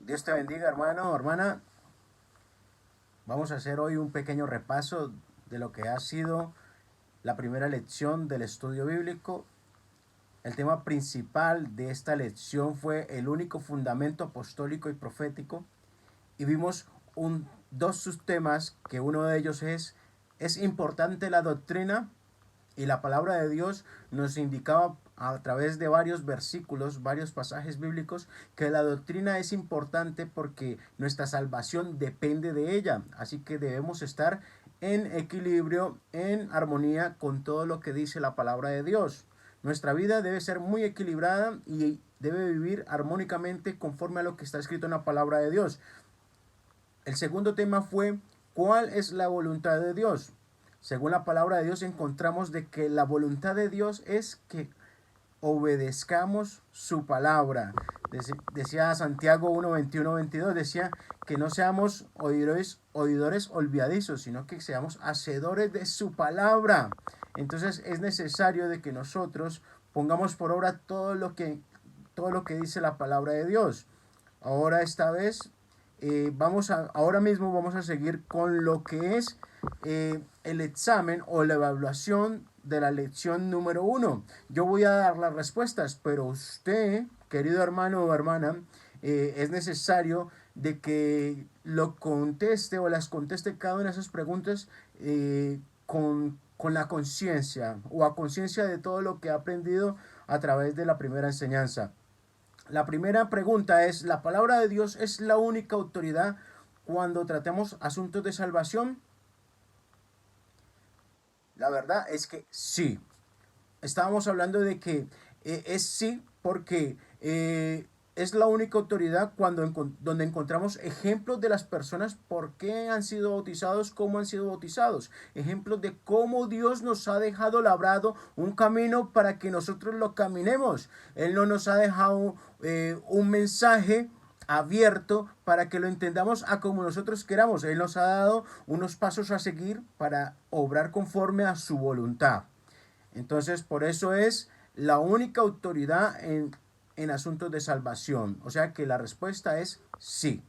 Dios te bendiga, hermano, hermana. Vamos a hacer hoy un pequeño repaso de lo que ha sido la primera lección del estudio bíblico. El tema principal de esta lección fue el único fundamento apostólico y profético. Y vimos dos subtemas, que uno de ellos ¿es importante la doctrina? Y la palabra de Dios nos indicaba a través de varios versículos, varios pasajes bíblicos, que la doctrina es importante porque nuestra salvación depende de ella. Así que debemos estar en equilibrio, en armonía con todo lo que dice la palabra de Dios. Nuestra vida debe ser muy equilibrada y debe vivir armónicamente conforme a lo que está escrito en la palabra de Dios. El segundo tema fue: ¿cuál es la voluntad de Dios? Según la palabra de Dios encontramos de que la voluntad de Dios es que obedezcamos su palabra. Decía Santiago 1, 21, 22, decía que no seamos oidores olvidadizos, sino que seamos hacedores de su palabra. Entonces es necesario de que nosotros pongamos por obra todo lo que dice la palabra de Dios. Ahora esta vez ahora mismo vamos a seguir con lo que es el examen o la evaluación de la lección número 1. Yo voy a dar las respuestas, pero usted, querido hermano o hermana, es necesario de que lo conteste o las conteste cada una de esas preguntas con la conciencia o a conciencia de todo lo que ha aprendido a través de la primera enseñanza. La primera pregunta es: ¿la palabra de Dios es la única autoridad cuando tratemos asuntos de salvación? La verdad es que sí. Estábamos hablando de que es sí porque es la única autoridad donde encontramos ejemplos de las personas por qué han sido bautizados, cómo han sido bautizados, ejemplos de cómo Dios nos ha dejado labrado un camino para que nosotros lo caminemos. Él no nos ha dejado un mensaje abierto para que lo entendamos a como nosotros queramos. Él nos ha dado unos pasos a seguir para obrar conforme a su voluntad. Entonces, por eso es la única autoridad en asuntos de salvación. O sea que la respuesta es sí.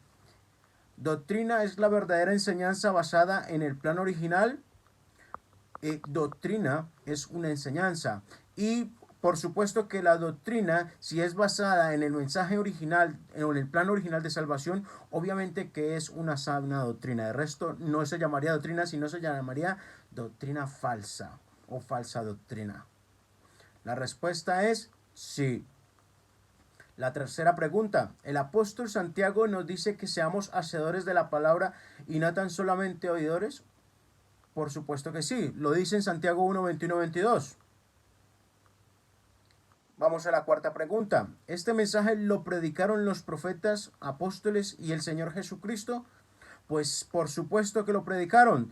Doctrina es la verdadera enseñanza basada en el plan original. Doctrina es una enseñanza. Y por supuesto que la doctrina, si es basada en el mensaje original, en el plan original de salvación, obviamente que es una sana doctrina. De resto, no se llamaría doctrina, sino se llamaría doctrina falsa o falsa doctrina. La respuesta es sí. La tercera pregunta: el apóstol Santiago nos dice que seamos hacedores de la palabra y no tan solamente oidores. Por supuesto que sí, lo dice en Santiago 1, 21, 22. Vamos a la cuarta pregunta: ¿este mensaje lo predicaron los profetas, apóstoles y el Señor Jesucristo? Pues por supuesto que lo predicaron.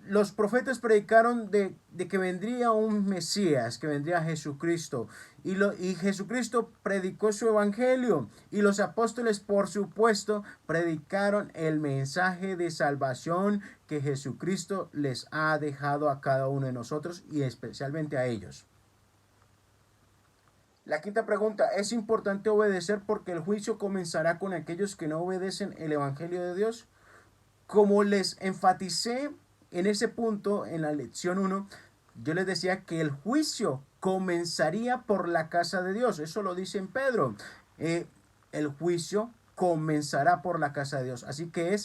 Los profetas predicaron de que vendría un Mesías, que vendría Jesucristo. Y Jesucristo predicó su evangelio. Y los apóstoles, por supuesto, predicaron el mensaje de salvación que Jesucristo les ha dejado a cada uno de nosotros y especialmente a ellos. La quinta pregunta: ¿es importante obedecer porque el juicio comenzará con aquellos que no obedecen el evangelio de Dios? Como les enfaticé en ese punto en la lección 1, yo les decía que el juicio comenzaría por la casa de Dios. Eso lo dice en Pedro. El juicio comenzará por la casa de Dios. Así que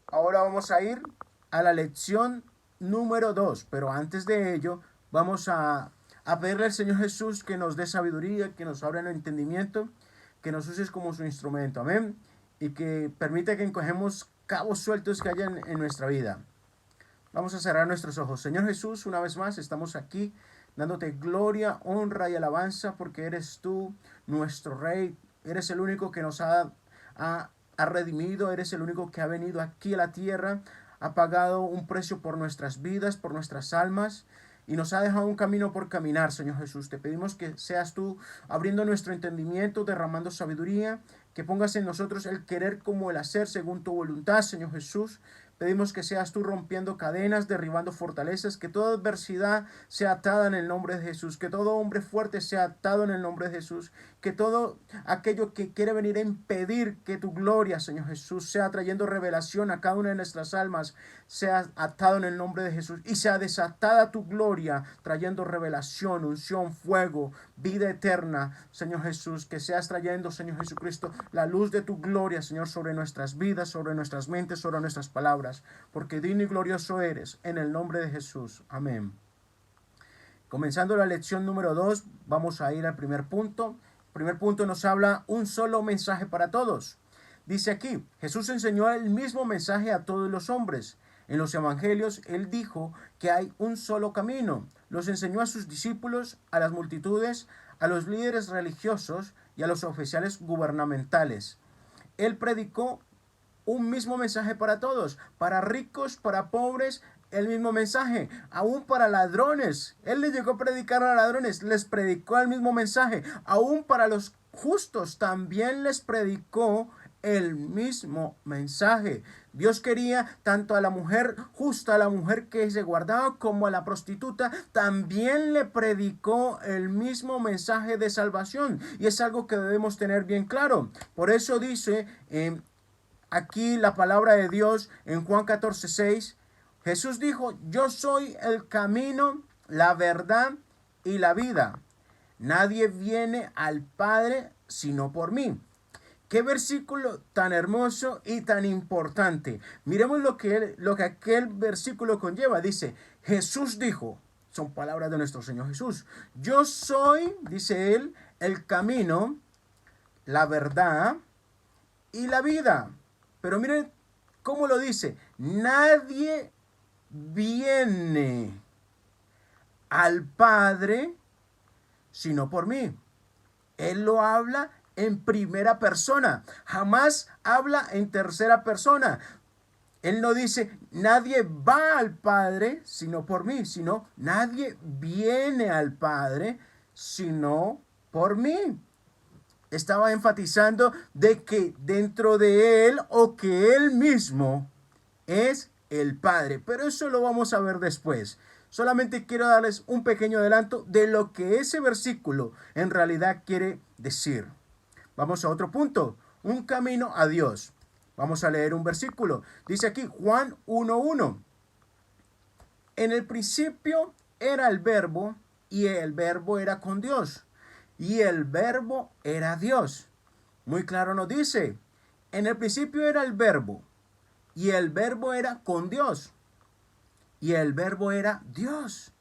ahora vamos a ir a la lección número 2. Pero antes de ello, vamos a pedirle al Señor Jesús que nos dé sabiduría, que nos abra el entendimiento, que nos uses como su instrumento. Amén. Y que permita que encojemos cabos sueltos que hayan en nuestra vida. Vamos a cerrar nuestros ojos. Señor Jesús, una vez más estamos aquí dándote gloria, honra y alabanza porque eres tú nuestro Rey. Eres el único que nos ha redimido, eres el único que ha venido aquí a la tierra, ha pagado un precio por nuestras vidas, por nuestras almas, y nos ha dejado un camino por caminar. Señor Jesús, te pedimos que seas tú abriendo nuestro entendimiento, derramando sabiduría, que pongas en nosotros el querer como el hacer según tu voluntad, Señor Jesús. Pedimos que seas tú rompiendo cadenas, derribando fortalezas, que toda adversidad sea atada en el nombre de Jesús, que todo hombre fuerte sea atado en el nombre de Jesús, que todo aquello que quiere venir a impedir que tu gloria, Señor Jesús, sea trayendo revelación a cada una de nuestras almas, sea atado en el nombre de Jesús y sea desatada tu gloria, trayendo revelación, unción, fuego, vida eterna, Señor Jesús, que seas trayendo, Señor Jesucristo, la luz de tu gloria, Señor, sobre nuestras vidas, sobre nuestras mentes, sobre nuestras palabras, porque digno y glorioso eres, en el nombre de Jesús. Amén. Comenzando la lección número 2, vamos a ir al primer punto. El primer punto nos habla un solo mensaje para todos. Dice aquí, Jesús enseñó el mismo mensaje a todos los hombres. En los evangelios, él dijo que hay un solo camino. Los enseñó a sus discípulos, a las multitudes, a los líderes religiosos y a los oficiales gubernamentales. Él predicó un mismo mensaje para todos, para ricos, para pobres, el mismo mensaje, aún para ladrones. Él les llegó a predicar a ladrones, les predicó el mismo mensaje, aún para los justos también les predicó el mismo mensaje. Dios quería tanto a la mujer justa, a la mujer que se guardaba, como a la prostituta, también le predicó el mismo mensaje de salvación. Y es algo que debemos tener bien claro. Por eso dice aquí la palabra de Dios en Juan 14:6, Jesús dijo, yo soy el camino, la verdad y la vida. Nadie viene al Padre sino por mí. Qué versículo tan hermoso y tan importante. Miremos lo que aquel versículo conlleva. Dice, Jesús dijo, son palabras de nuestro Señor Jesús, yo soy, dice él, el camino, la verdad y la vida. Pero miren cómo lo dice, nadie viene al Padre sino por mí. Él lo habla en primera persona, jamás habla en tercera persona. Él no dice, nadie va al Padre sino por mí, sino nadie viene al Padre sino por mí. Estaba enfatizando de que dentro de él o que él mismo es el Padre, pero eso lo vamos a ver después. Solamente quiero darles un pequeño adelanto de lo que ese versículo en realidad quiere decir. Vamos a otro punto, un camino a Dios. Vamos a leer un versículo. Dice aquí Juan 1:1. En el principio era el verbo y el verbo era con Dios y el verbo era Dios. Muy claro nos dice, en el principio era el verbo y el verbo era con Dios y el verbo era Dios.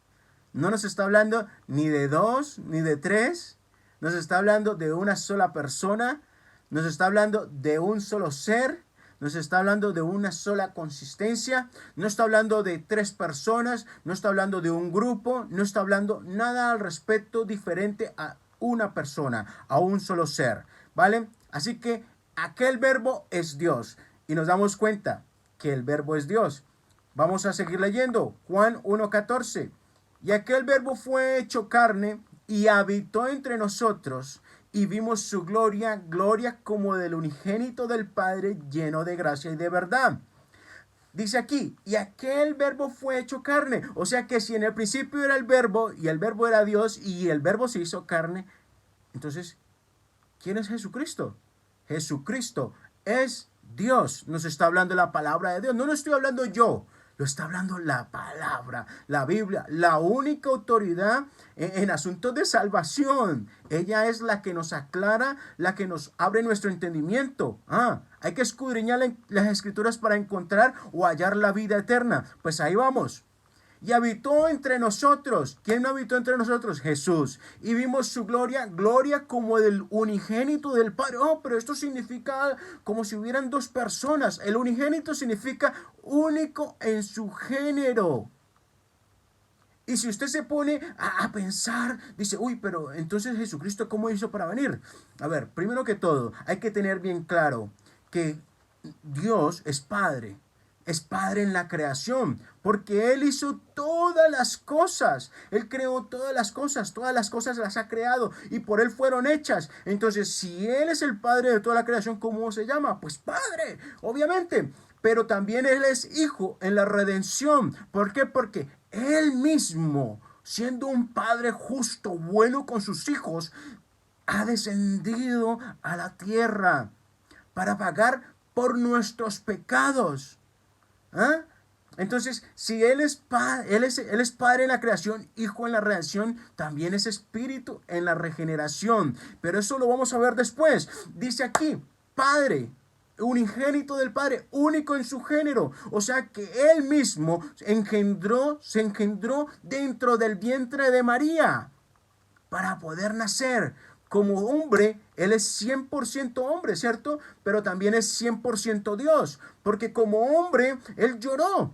No nos está hablando ni de dos ni de tres. Nos está hablando de una sola persona, nos está hablando de un solo ser, nos está hablando de una sola consistencia, no está hablando de tres personas, no está hablando de un grupo, no está hablando nada al respecto diferente a una persona, a un solo ser, ¿vale? Así que aquel verbo es Dios y nos damos cuenta que el verbo es Dios. Vamos a seguir leyendo, Juan 1:14. Y aquel verbo fue hecho carne y habitó entre nosotros, y vimos su gloria, gloria como del unigénito del Padre, lleno de gracia y de verdad. Dice aquí, y aquel verbo fue hecho carne. O sea que si en el principio era el verbo, y el verbo era Dios, y el verbo se hizo carne, entonces, ¿quién es Jesucristo? Jesucristo es Dios. Nos está hablando la palabra de Dios. No lo estoy hablando yo. Lo está hablando la palabra, la Biblia, la única autoridad en asuntos de salvación. Ella es la que nos aclara, la que nos abre nuestro entendimiento. Hay que escudriñar las escrituras para encontrar o hallar la vida eterna. Pues ahí vamos. Y habitó entre nosotros. ¿Quién no habitó entre nosotros? Jesús. Y vimos su gloria, gloria como del unigénito del Padre. Pero esto significa como si hubieran dos personas. El unigénito significa único en su género. Y si usted se pone a pensar, dice, pero entonces Jesucristo, ¿cómo hizo para venir? A ver, primero que todo, hay que tener bien claro que Dios es Padre. Es Padre en la creación, porque Él hizo todas las cosas. Él creó todas las cosas las ha creado y por Él fueron hechas. Entonces, si Él es el Padre de toda la creación, ¿cómo se llama? Pues Padre, obviamente. pero también Él es hijo en la redención. ¿Por qué? Porque Él mismo, siendo un padre justo, bueno con sus hijos, ha descendido a la tierra para pagar por nuestros pecados. ¿Ah? Entonces, si él es Padre en la creación, Hijo en la redención, también es Espíritu en la regeneración. Pero eso lo vamos a ver después. Dice aquí, Padre, unigénito del Padre, único en su género. O sea que Él mismo se engendró dentro del vientre de María para poder nacer. Como hombre, Él es 100% hombre, ¿cierto? Pero también es 100% Dios, porque como hombre, Él lloró,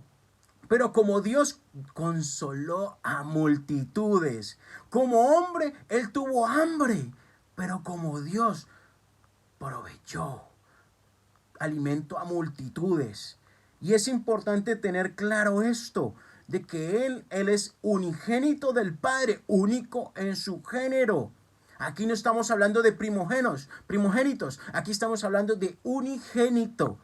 pero como Dios consoló a multitudes. Como hombre, Él tuvo hambre, pero como Dios proveyó alimento a multitudes. Y es importante tener claro esto, de que Él es unigénito del Padre, único en su género. Aquí no estamos hablando de primogénitos, aquí estamos hablando de unigénito,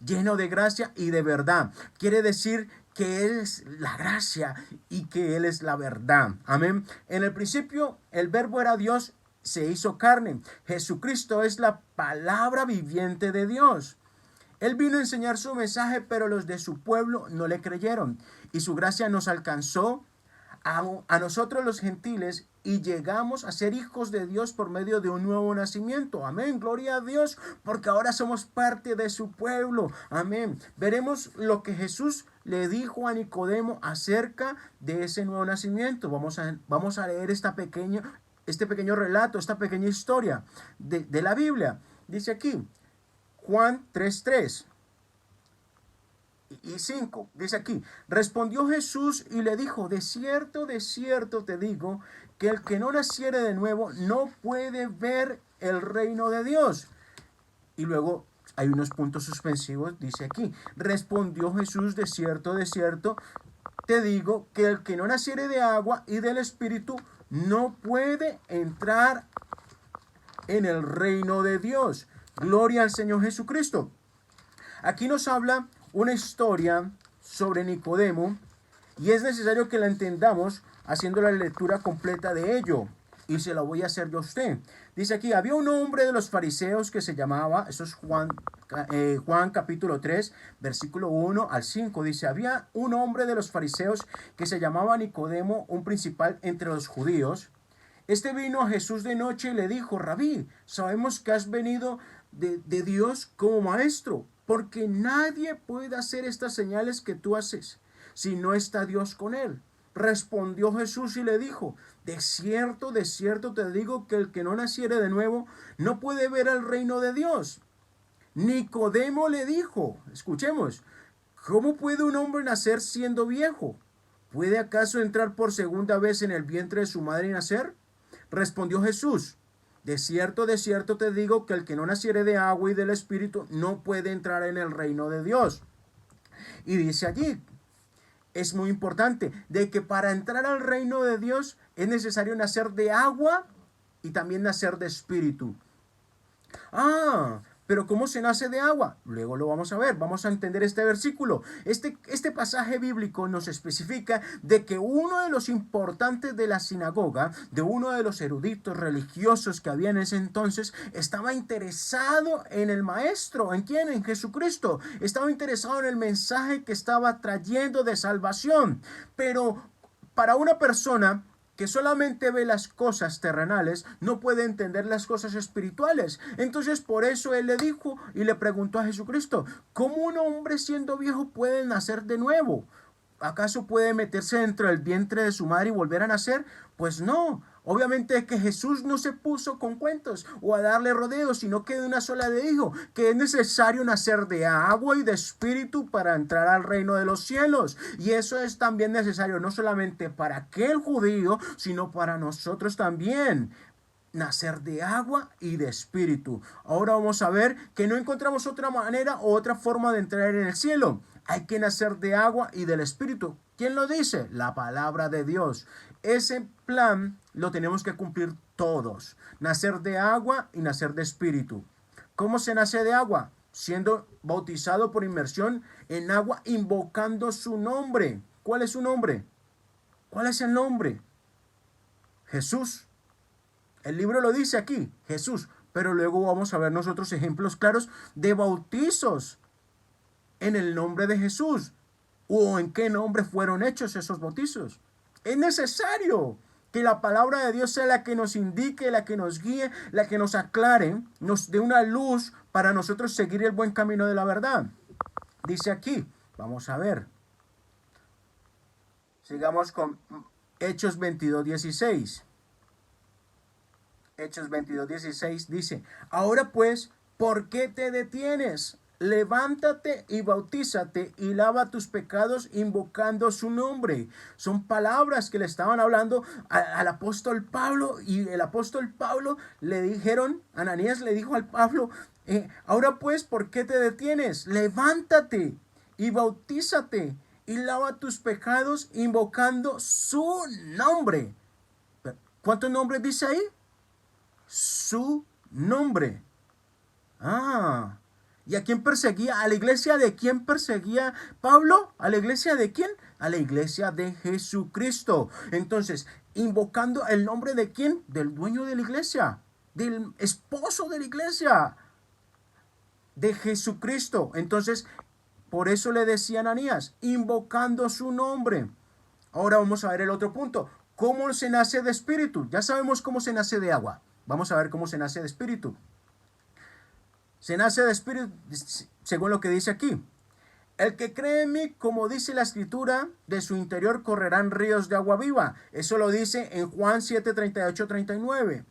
lleno de gracia y de verdad. Quiere decir que Él es la gracia y que Él es la verdad. Amén. En el principio, el verbo era Dios, se hizo carne. Jesucristo es la palabra viviente de Dios. Él vino a enseñar su mensaje, pero los de su pueblo no le creyeron. Y su gracia nos alcanzó a nosotros los gentiles y llegamos a ser hijos de Dios por medio de un nuevo nacimiento. Amén, gloria a Dios, porque ahora somos parte de su pueblo. Amén. Veremos lo que Jesús le dijo a Nicodemo acerca de ese nuevo nacimiento. Vamos a leer este pequeño relato, esta pequeña historia de la Biblia. Dice aquí, Juan 3:3 y 5, dice aquí, respondió Jesús y le dijo, de cierto te digo, que el que no naciere de nuevo no puede ver el reino de Dios. Y luego hay unos puntos suspensivos, dice aquí, respondió Jesús, de cierto te digo, que el que no naciere de agua y del Espíritu no puede entrar en el reino de Dios. Gloria al Señor Jesucristo. Aquí nos habla una historia sobre Nicodemo y es necesario que la entendamos haciendo la lectura completa de ello. Y se la voy a hacer yo a usted. Dice aquí, había un hombre de los fariseos que se llamaba, eso es Juan capítulo 3, versículo 1 al 5. Dice, había un hombre de los fariseos que se llamaba Nicodemo, un principal entre los judíos. Este vino a Jesús de noche y le dijo, Rabí, sabemos que has venido de Dios como maestro, porque nadie puede hacer estas señales que tú haces si no está Dios con él. Respondió Jesús y le dijo, de cierto te digo que el que no naciere de nuevo no puede ver el reino de Dios. Nicodemo le dijo, escuchemos, ¿cómo puede un hombre nacer siendo viejo? ¿Puede acaso entrar por segunda vez en el vientre de su madre y nacer? Respondió Jesús, de cierto te digo que el que no naciere de agua y del Espíritu no puede entrar en el reino de Dios. Y dice allí, es muy importante, de que para entrar al reino de Dios es necesario nacer de agua y también nacer de Espíritu. Pero ¿cómo se nace de agua? Luego lo vamos a ver, vamos a entender este versículo. Este pasaje bíblico nos especifica de que uno de los importantes de la sinagoga, de uno de los eruditos religiosos que había en ese entonces, estaba interesado en el maestro. ¿En quién? En Jesucristo. Estaba interesado en el mensaje que estaba trayendo de salvación. Pero para una persona que solamente ve las cosas terrenales, no puede entender las cosas espirituales. Entonces por eso él le dijo y le preguntó a Jesucristo, ¿cómo un hombre siendo viejo puede nacer de nuevo? ¿Acaso puede meterse dentro del vientre de su madre y volver a nacer? Pues no. Obviamente que Jesús no se puso con cuentos o a darle rodeos, sino que de una sola le dijo que es necesario nacer de agua y de espíritu para entrar al reino de los cielos. Y eso es también necesario no solamente para aquel judío, sino para nosotros también. Nacer de agua y de espíritu. Ahora vamos a ver que no encontramos otra manera o otra forma de entrar en el cielo. Hay que nacer de agua y del espíritu. ¿Quién lo dice? La palabra de Dios. Ese plan lo tenemos que cumplir todos. Nacer de agua y nacer de espíritu. ¿Cómo se nace de agua? siendo bautizado por inmersión en agua, invocando su nombre. ¿Cuál es su nombre? ¿Cuál es el nombre? Jesús. El libro lo dice aquí, Jesús. Pero luego vamos a ver nosotros ejemplos claros de bautizos en el nombre de Jesús. ¿O en qué nombre fueron hechos esos bautizos? Es necesario que la palabra de Dios sea la que nos indique, la que nos guíe, la que nos aclare, nos dé una luz para nosotros seguir el buen camino de la verdad. Dice aquí, vamos a ver. Sigamos con Hechos 22:16. Hechos 22:16 dice, ahora pues, ¿por qué te detienes? Levántate y bautízate y lava tus pecados invocando su nombre. Son palabras que le estaban hablando al apóstol Pablo, y el apóstol Pablo le dijeron, Ananías le dijo al Pablo, ahora pues, ¿por qué te detienes? Levántate y bautízate y lava tus pecados invocando su nombre. ¿Cuántos nombres dice ahí? Su nombre. Ah, ¿y a quién perseguía? ¿A la iglesia de quién perseguía Pablo? ¿A la iglesia de quién? A la iglesia de Jesucristo. Entonces, invocando el nombre de quién? Del dueño de la iglesia, del esposo de la iglesia, de Jesucristo. Entonces, por eso le decía a Ananías, invocando su nombre. Ahora vamos a ver el otro punto. ¿Cómo se nace de espíritu? Ya sabemos cómo se nace de agua. Vamos a ver cómo se nace de espíritu. Se nace de espíritu según lo que dice aquí. El que cree en mí, como dice la escritura, de su interior correrán ríos de agua viva. Eso lo dice en Juan 7:38-39.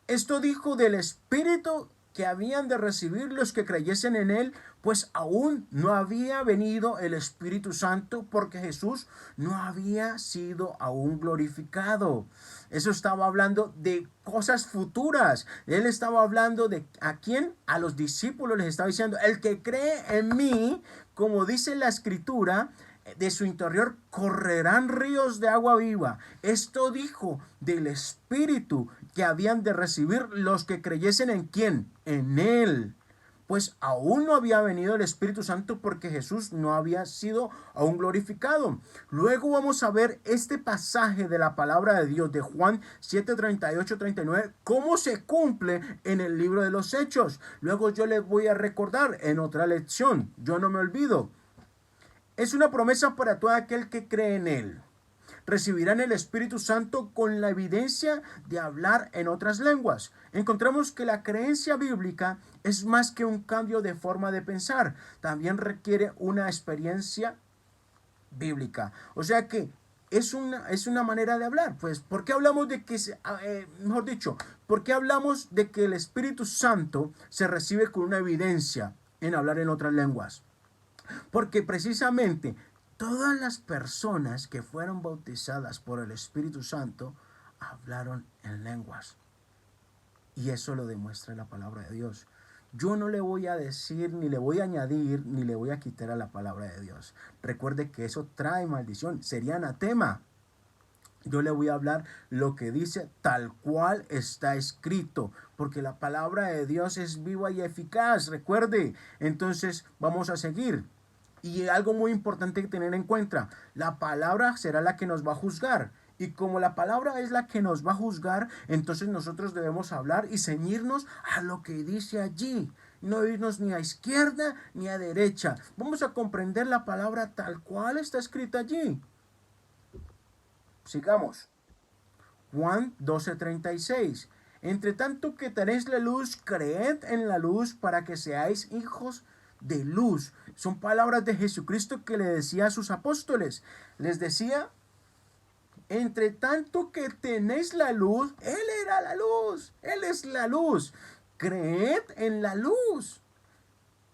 Esto dijo del espíritu que habían de recibir los que creyesen en él, pues aún no había venido el Espíritu Santo, porque Jesús no había sido aún glorificado. Eso estaba hablando de cosas futuras. Él estaba hablando de ¿a quién? A los discípulos les estaba diciendo, el que cree en mí, como dice la escritura, de su interior correrán ríos de agua viva. Esto dijo del Espíritu que habían de recibir los que creyesen en quién, en él. Pues aún no había venido el Espíritu Santo porque Jesús no había sido aún glorificado. Luego vamos a ver este pasaje de la palabra de Dios de Juan 7:38-39, cómo se cumple en el libro de los Hechos. Luego yo les voy a recordar en otra lección, yo no me olvido. Es una promesa para todo aquel que cree en él. Recibirán el Espíritu Santo con la evidencia de hablar en otras lenguas. Encontramos que la creencia bíblica es más que un cambio de forma de pensar, también requiere una experiencia bíblica. O sea que es una manera de hablar. Pues, ¿por qué hablamos de que, mejor dicho, por qué hablamos de que el Espíritu Santo se recibe con una evidencia en hablar en otras lenguas? Porque precisamente todas las personas que fueron bautizadas por el Espíritu Santo hablaron en lenguas. Y eso lo demuestra la palabra de Dios. Yo no le voy a decir, ni le voy a añadir, ni le voy a quitar a la palabra de Dios. Recuerde que eso trae maldición, sería anatema. Yo le voy a hablar lo que dice tal cual está escrito, porque la palabra de Dios es viva y eficaz, recuerde. Entonces vamos a seguir. Y algo muy importante que tener en cuenta, la palabra será la que nos va a juzgar. Y como la palabra es la que nos va a juzgar, entonces nosotros debemos hablar y ceñirnos a lo que dice allí. No irnos ni a izquierda ni a derecha. Vamos a comprender la palabra tal cual está escrita allí. Sigamos. Juan 12:36. Entre tanto que tenéis la luz, creed en la luz para que seáis hijos de luz. Son palabras de Jesucristo que le decía a sus apóstoles. Les decía, entre tanto que tenéis la luz, Él era la luz, Él es la luz. Creed en la luz.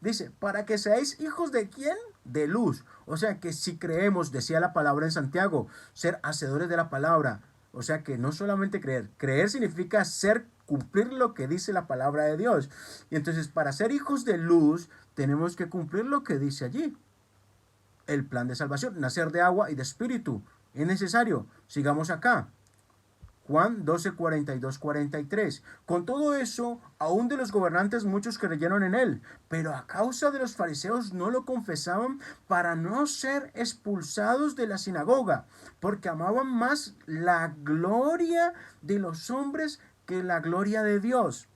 Dice, para que seáis hijos de ¿quién? De luz. O sea que si creemos, decía la palabra en Santiago, ser hacedores de la palabra. O sea que no solamente creer. Creer significa cumplir lo que dice la palabra de Dios. Y entonces para ser hijos de luz tenemos que cumplir lo que dice allí. El plan de salvación, nacer de agua y de espíritu. Es necesario. Sigamos acá. Juan 12, 42, 43. Con todo eso, aún de los gobernantes muchos creyeron en él, pero a causa de los fariseos no lo confesaban para no ser expulsados de la sinagoga, porque amaban más la gloria de los hombres que la gloria de Dios.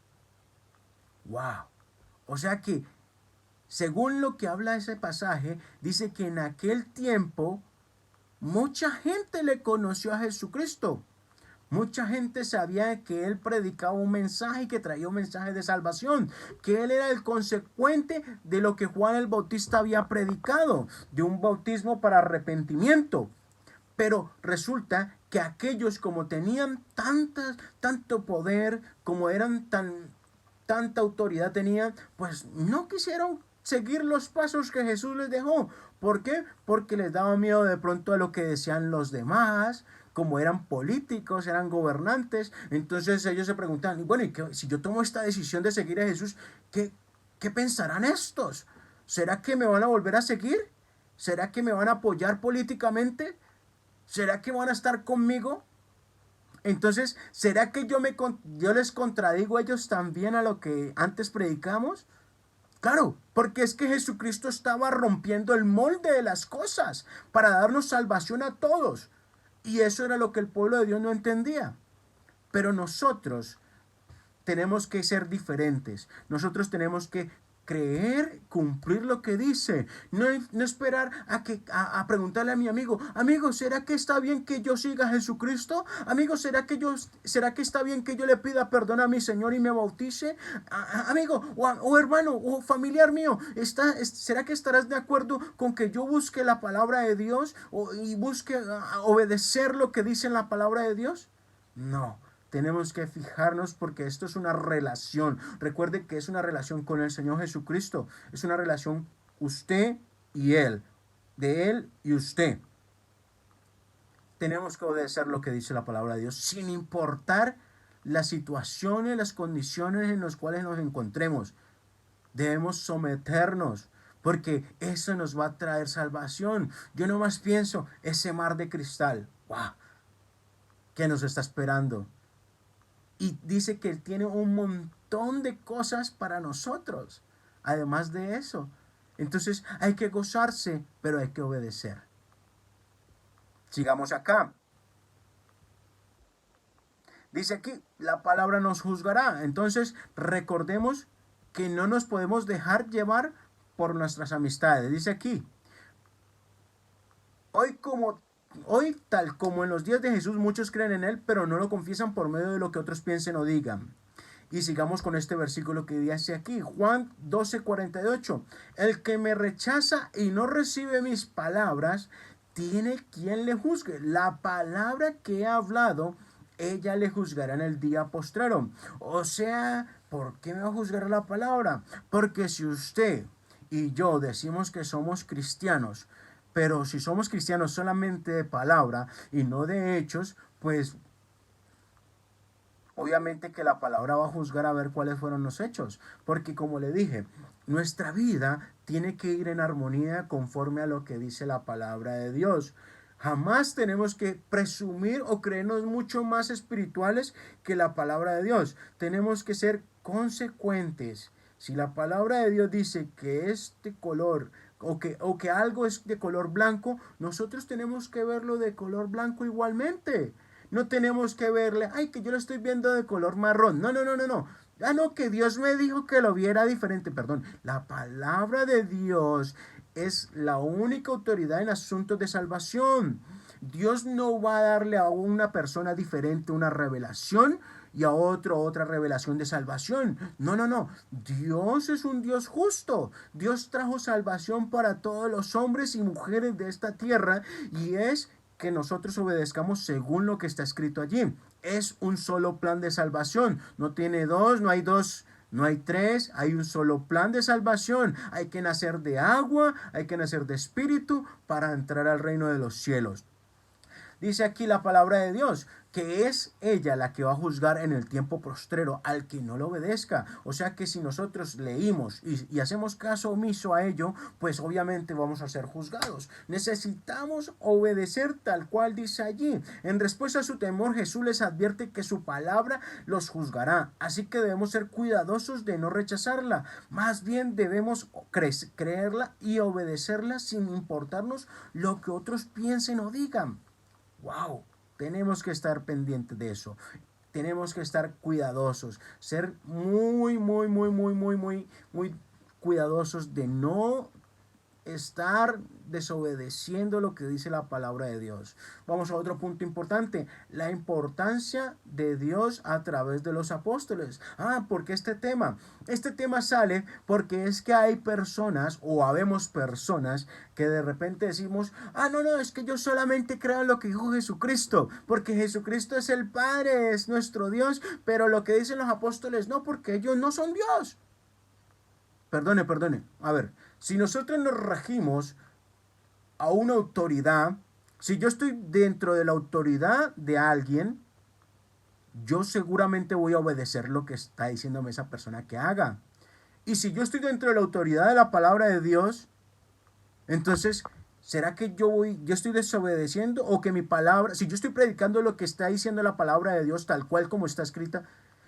¡Wow! O sea que, según lo que habla ese pasaje, dice que en aquel tiempo mucha gente le conoció a Jesucristo. Mucha gente sabía que él predicaba un mensaje y que traía un mensaje de salvación, que él era el consecuente de lo que Juan el Bautista había predicado, de un bautismo para arrepentimiento. Pero resulta que aquellos, como tenían tanto poder, como eran tanta autoridad tenían, pues no quisieron seguir los pasos que Jesús les dejó. ¿Por qué? Porque les daba miedo de pronto a lo que decían los demás, como eran políticos, eran gobernantes. Entonces ellos se preguntaban, bueno, ¿y qué, si yo tomo esta decisión de seguir a Jesús, qué pensarán estos? ¿Será que me van a volver a seguir? ¿Será que me van a apoyar políticamente? ¿Será que van a estar conmigo? Entonces, ¿será que yo les contradigo a ellos también a lo que antes predicamos? Claro, porque es que Jesucristo estaba rompiendo el molde de las cosas para darnos salvación a todos. Y eso era lo que el pueblo de Dios no entendía. Pero nosotros tenemos que ser diferentes. Nosotros tenemos que creer, cumplir lo que dice. No esperar a preguntarle a mi amigo, ¿será que está bien que yo siga a Jesucristo? Amigo, ¿será que está bien que yo le pida perdón a mi Señor y me bautice? Amigo, o hermano, o familiar mío, ¿será que estarás de acuerdo con que yo busque la palabra de Dios y busque obedecer lo que dice en la palabra de Dios? No. Tenemos que fijarnos porque esto es una relación. Recuerde que es una relación con el Señor Jesucristo. Es una relación usted y Él. De Él y usted. Tenemos que obedecer lo que dice la palabra de Dios sin importar las situaciones, las condiciones en las cuales nos encontremos. Debemos someternos porque eso nos va a traer salvación. Yo nomás pienso ese mar de cristal. ¡Wow! ¿Qué nos está esperando? Y dice que Él tiene un montón de cosas para nosotros. Además de eso. Entonces hay que gozarse, pero hay que obedecer. Sigamos acá. Dice aquí, la palabra nos juzgará. Entonces recordemos que no nos podemos dejar llevar por nuestras amistades. Dice aquí, Hoy, tal como en los días de Jesús, muchos creen en Él, pero no lo confiesan por medio de lo que otros piensen o digan. Y sigamos con este versículo que dice aquí, Juan 12:48. El que me rechaza y no recibe mis palabras, tiene quien le juzgue. La palabra que he hablado, ella le juzgará en el día postrero. O sea, ¿por qué me va a juzgar la palabra? Porque si usted y yo decimos que somos cristianos, pero si somos cristianos solamente de palabra y no de hechos, pues obviamente que la palabra va a juzgar a ver cuáles fueron los hechos. Porque como le dije, nuestra vida tiene que ir en armonía conforme a lo que dice la palabra de Dios. Jamás tenemos que presumir o creernos mucho más espirituales que la palabra de Dios. Tenemos que ser consecuentes. Si la palabra de Dios dice que este color o que algo es de color blanco, nosotros tenemos que verlo de color blanco igualmente. No tenemos que verle, ay, que yo lo estoy viendo de color marrón. No. Ah, no, que Dios me dijo que lo viera diferente. Perdón, la palabra de Dios es la única autoridad en asuntos de salvación. Dios no va a darle a una persona diferente una revelación y a otro otra revelación de salvación. No. Dios es un Dios justo. Dios trajo salvación para todos los hombres y mujeres de esta tierra y es que nosotros obedezcamos según lo que está escrito allí. Es un solo plan de salvación. No tiene dos, no hay dos. No hay tres, hay un solo plan de salvación. Hay que nacer de agua, hay que nacer de espíritu para entrar al reino de los cielos. Dice aquí la palabra de Dios, que es ella la que va a juzgar en el tiempo postrero al que no le obedezca. O sea que si nosotros leímos y hacemos caso omiso a ello, pues obviamente vamos a ser juzgados. Necesitamos obedecer tal cual dice allí. En respuesta a su temor, Jesús les advierte que su palabra los juzgará. Así que debemos ser cuidadosos de no rechazarla. Más bien debemos creerla y obedecerla sin importarnos lo que otros piensen o digan. ¡Wow! Tenemos que estar pendientes de eso. Tenemos que estar cuidadosos. Ser muy cuidadosos de no estar desobedeciendo lo que dice la palabra de Dios. Vamos a otro punto importante, la importancia de Dios a través de los apóstoles. ¿Por qué este tema? Este tema sale porque es que hay personas o habemos personas que de repente decimos, no, es que yo solamente creo en lo que dijo Jesucristo, porque Jesucristo es el Padre, es nuestro Dios, pero lo que dicen los apóstoles no, porque ellos no son Dios. Perdone. A ver, si nosotros nos regimos a una autoridad, si yo estoy dentro de la autoridad de alguien, yo seguramente voy a obedecer lo que está diciéndome esa persona que haga. Y si yo estoy dentro de la autoridad de la palabra de Dios, entonces, ¿será que yo estoy desobedeciendo? O que mi palabra, si yo estoy predicando lo que está diciendo la palabra de Dios tal cual como está escrita,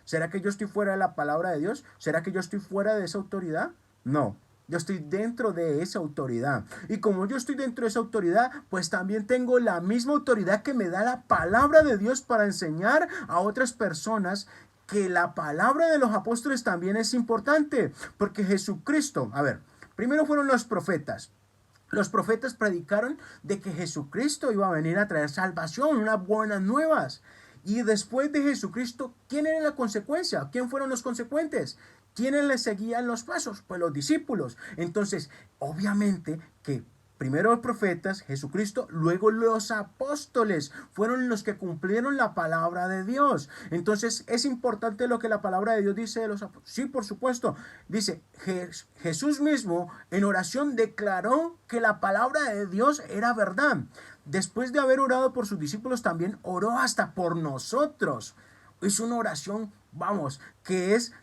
¿será que yo estoy fuera de la palabra de Dios? ¿Será que yo estoy fuera de esa autoridad? No, yo estoy dentro de esa autoridad. Y como yo estoy dentro de esa autoridad, pues también tengo la misma autoridad que me da la palabra de Dios para enseñar a otras personas que la palabra de los apóstoles también es importante. Porque Jesucristo, primero fueron los profetas. Los profetas predicaron de que Jesucristo iba a venir a traer salvación, unas buenas nuevas. Y después de Jesucristo, ¿quién era la consecuencia? ¿Quién fueron los consecuentes? ¿Quiénes le seguían los pasos? Pues los discípulos. Entonces, obviamente que primero los profetas, Jesucristo, luego los apóstoles fueron los que cumplieron la palabra de Dios. Entonces, es importante lo que la palabra de Dios dice de los apóstoles. Sí, por supuesto. Dice, Jesús mismo en oración declaró que la palabra de Dios era verdad. Después de haber orado por sus discípulos, también oró hasta por nosotros. Es una oración, que es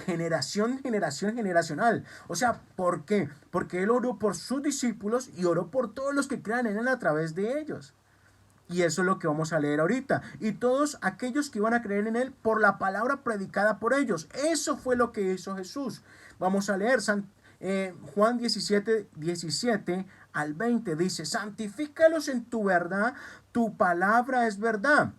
generacional. O sea, ¿por qué? Porque él oró por sus discípulos y oró por todos los que crean en él a través de ellos. Y eso es lo que vamos a leer ahorita. Y todos aquellos que iban a creer en él por la palabra predicada por ellos. Eso fue lo que hizo Jesús. Vamos a leer Juan 17 al 20. Dice, santifícalos en tu verdad, tu palabra es verdad.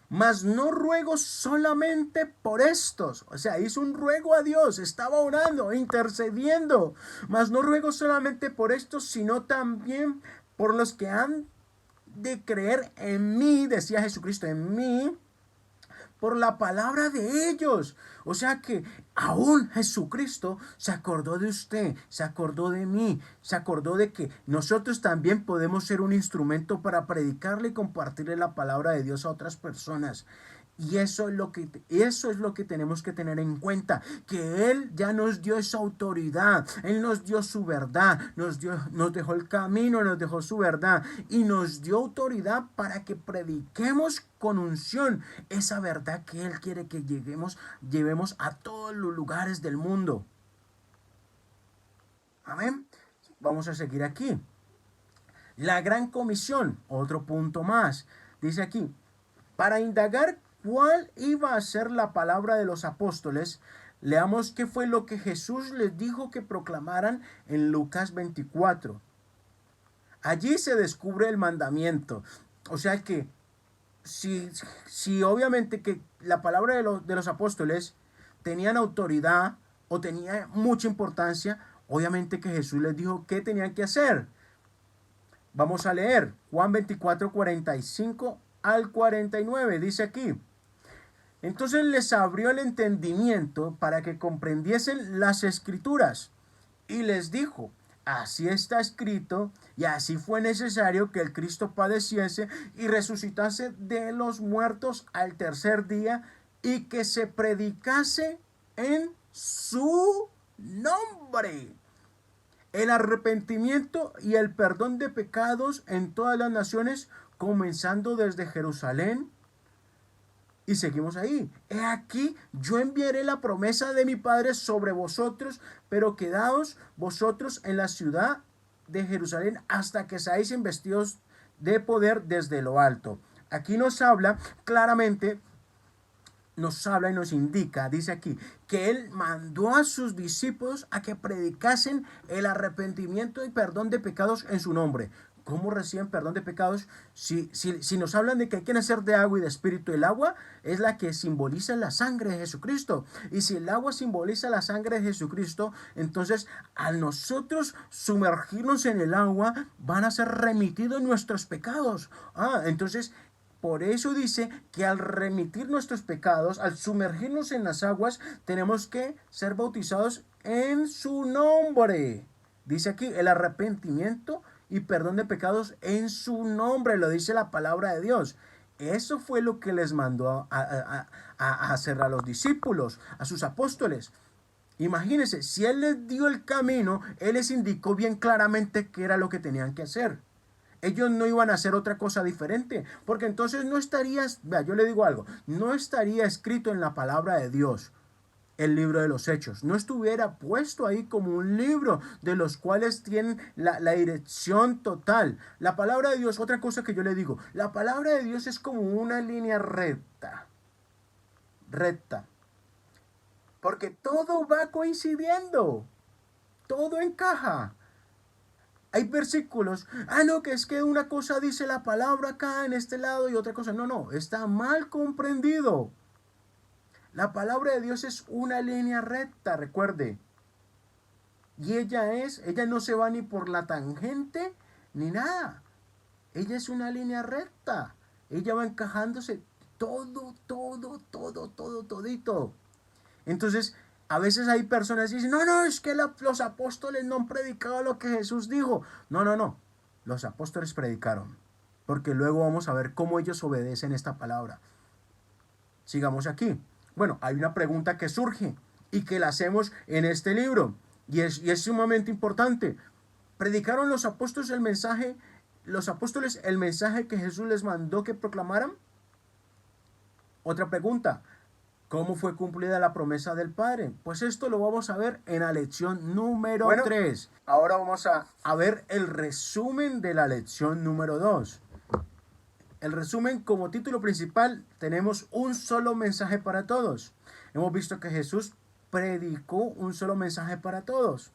Mas no ruego solamente por estos. O sea, hizo un ruego a Dios, estaba orando, intercediendo. Mas no ruego solamente por estos, sino también por los que han de creer en mí, decía Jesucristo, en mí, por la palabra de ellos. O sea que aún Jesucristo se acordó de usted, se acordó de mí, se acordó de que nosotros también podemos ser un instrumento para predicarle y compartirle la palabra de Dios a otras personas. Y eso es lo que tenemos que tener en cuenta, que Él ya nos dio esa autoridad, Él nos dio su verdad, nos dejó el camino, nos dejó su verdad y nos dio autoridad para que prediquemos con unción esa verdad que Él quiere que llevemos a todos los lugares del mundo. Amén. Vamos a seguir aquí. La gran comisión, otro punto más. Dice aquí, para indagar cuál iba a ser la palabra de los apóstoles, leamos qué fue lo que Jesús les dijo que proclamaran en Lucas 24. Allí se descubre el mandamiento. O sea que si obviamente que la palabra de los apóstoles tenían autoridad o tenía mucha importancia, obviamente que Jesús les dijo qué tenían que hacer. Vamos a leer Juan 24, 45 al 49. Dice aquí, entonces les abrió el entendimiento para que comprendiesen las escrituras y les dijo, así está escrito y así fue necesario que el Cristo padeciese y resucitase de los muertos al tercer día y que se predicase en su nombre. el arrepentimiento y el perdón de pecados en todas las naciones, comenzando desde Jerusalén. Y seguimos ahí. He aquí, yo enviaré la promesa de mi Padre sobre vosotros, pero quedaos vosotros en la ciudad de Jerusalén hasta que seáis investidos de poder desde lo alto. Aquí nos habla claramente, nos habla y nos indica, dice aquí, que Él mandó a sus discípulos a que predicasen el arrepentimiento y perdón de pecados en su nombre. ¿Cómo reciben perdón de pecados? Si nos hablan de que hay que nacer de agua y de espíritu, el agua es la que simboliza la sangre de Jesucristo. Y si el agua simboliza la sangre de Jesucristo, entonces al nosotros sumergirnos en el agua, van a ser remitidos nuestros pecados. Entonces por eso dice que al remitir nuestros pecados, al sumergirnos en las aguas, tenemos que ser bautizados en su nombre. Dice aquí el arrepentimiento y perdón de pecados en su nombre, lo dice la palabra de Dios. Eso fue lo que les mandó a hacer a los discípulos, a sus apóstoles. Imagínense, si Él les dio el camino, Él les indicó bien claramente qué era lo que tenían que hacer. Ellos no iban a hacer otra cosa diferente, porque entonces no estaría, vea, yo le digo algo, no estaría escrito en la palabra de Dios el libro de los Hechos, no estuviera puesto ahí como un libro de los cuales tienen la dirección total. La palabra de Dios, otra cosa que yo le digo, la palabra de Dios es como una línea recta, porque todo va coincidiendo, todo encaja. Hay versículos, no, que es que una cosa dice la palabra acá en este lado y otra cosa, no, está mal comprendido. La palabra de Dios es una línea recta, recuerde. Y ella no se va ni por la tangente ni nada. Ella es una línea recta. Ella va encajándose todito. Entonces, a veces hay personas que dicen, no, es que los apóstoles no han predicado lo que Jesús dijo. No. Los apóstoles predicaron. Porque luego vamos a ver cómo ellos obedecen esta palabra. Sigamos aquí. Bueno, hay una pregunta que surge y que la hacemos en este libro. Y es sumamente importante. ¿Predicaron los apóstoles el mensaje que Jesús les mandó que proclamaran? Otra pregunta. ¿Cómo fue cumplida la promesa del Padre? Pues esto lo vamos a ver en la lección número 3. Ahora vamos a ver el resumen de la lección número 2. El resumen, como título principal, tenemos un solo mensaje para todos. Hemos visto que Jesús predicó un solo mensaje para todos.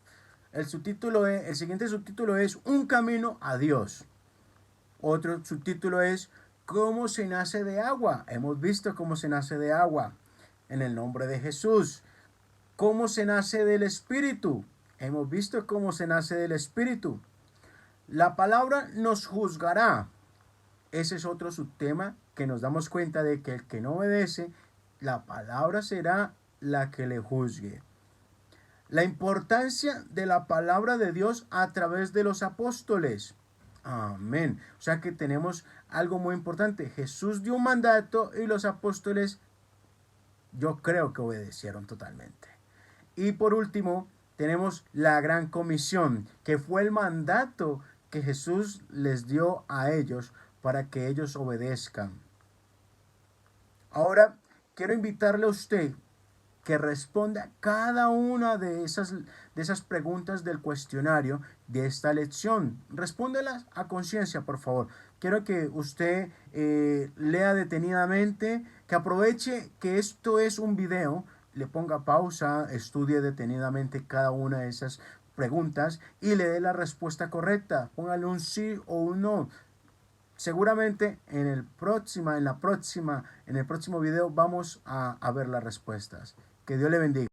El siguiente subtítulo es Un camino a Dios. Otro subtítulo es ¿Cómo se nace de agua? Hemos visto cómo se nace de agua. En el nombre de Jesús. ¿Cómo se nace del Espíritu? Hemos visto cómo se nace del Espíritu. La palabra nos juzgará. Ese es otro subtema que nos damos cuenta de que el que no obedece, la palabra será la que le juzgue. La importancia de la palabra de Dios a través de los apóstoles. Amén. O sea que tenemos algo muy importante. Jesús dio un mandato y los apóstoles, yo creo que obedecieron totalmente. Y por último, tenemos la gran comisión, que fue el mandato que Jesús les dio a ellos para que ellos obedezcan. Ahora, quiero invitarle a usted que responda cada una de esas preguntas del cuestionario de esta lección. Respóndelas a conciencia, por favor. Quiero que usted lea detenidamente, que aproveche que esto es un video, le ponga pausa, estudie detenidamente cada una de esas preguntas y le dé la respuesta correcta. Póngale un sí o un no. Seguramente en el próximo video vamos a ver las respuestas. Que Dios le bendiga.